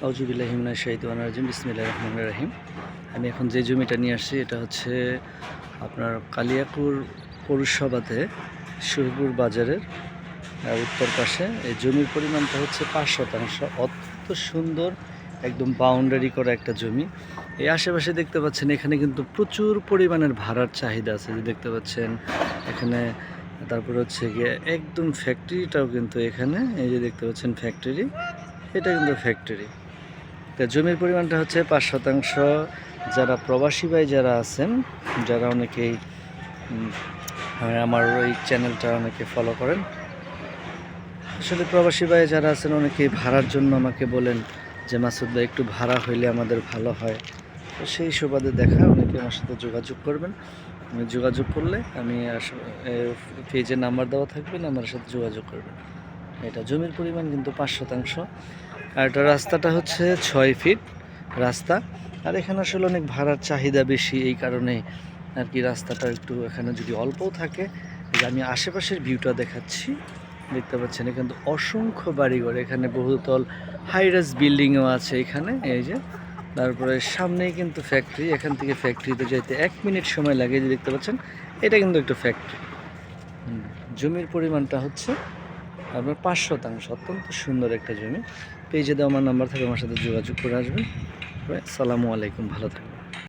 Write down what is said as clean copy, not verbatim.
আউযুবিল্লাহি মিনাশ শাইতানির রাজিম বিসমিল্লাহির রহমানির রহিম। আমি এখন যে জমিটা নিয়ে আসছি এটা হচ্ছে আপনার কালিয়াকুর পৌরসভাতে শহীদপুর বাজারের উত্তর পাশে। এই জমির পরিমাণটা হচ্ছে 5 শতাংশ। অত্যন্ত সুন্দর, একদম বাউন্ডারি করা একটা জমি। এই আশেপাশে দেখতে পাচ্ছেন এখানে কিন্তু প্রচুর পরিমাণের ভাড়ার চাহিদা আছে, যে দেখতে পাচ্ছেন এখানে। তারপরে হচ্ছে গিয়ে একদম ফ্যাক্টরিটাও কিন্তু এখানে, এই যে দেখতে পাচ্ছেন ফ্যাক্টরি, এটা কিন্তু ফ্যাক্টরি। তো জমির পরিমাণটা হচ্ছে 5 শতাংশ। যারা প্রবাসী ভাই যারা আছেন, যারা অনেকেই আমার ওই চ্যানেলটা অনেকে ফলো করেন, আসলে প্রবাসী ভাই যারা আছেন অনেকেই ভাড়ার জন্য আমাকে বলেন যে মাসুদ ভাই একটু ভাড়া হইলে আমাদের ভালো হয়। তো সেই সুবাদে দেখা অনেকে আমার সাথে যোগাযোগ করবেন। আমি যোগাযোগ করলে আমি পেজে নাম্বার দেওয়া থাকবে, নাম্বারের সাথে যোগাযোগ করবেন। এটা জমির পরিমাণ কিন্তু 5 শতাংশ। আর এটা রাস্তাটা হচ্ছে 6 ফিট রাস্তা। আর এখানে আসলে অনেক ভাড়ার চাহিদা বেশি, এই কারণে আর কি রাস্তাটা একটু এখানে যদি অল্পও থাকে। যে আমি আশেপাশের ভিউটা দেখাচ্ছি, দেখতে পাচ্ছেন এখানে অসংখ্য বাড়িঘর, এখানে বহুতল হাইরাইজ বিল্ডিংও আছে এখানে। এই যে তারপরে সামনেই কিন্তু ফ্যাক্টরি, এখান থেকে ফ্যাক্টরিতে যেতে 1 মিনিট সময় লাগে। যে দেখতে পাচ্ছেন এটা কিন্তু একটা ফ্যাক্টরি। জমির পরিমাণটা হচ্ছে আপনার 5 শতাংশ। অত্যন্ত সুন্দর একটা জমি। পেজে দেওয়া আমার নাম্বার থাকে, আমার সাথে যোগাযোগ করে আসবেন। আসসালামু আলাইকুম, ভালো থাকবেন।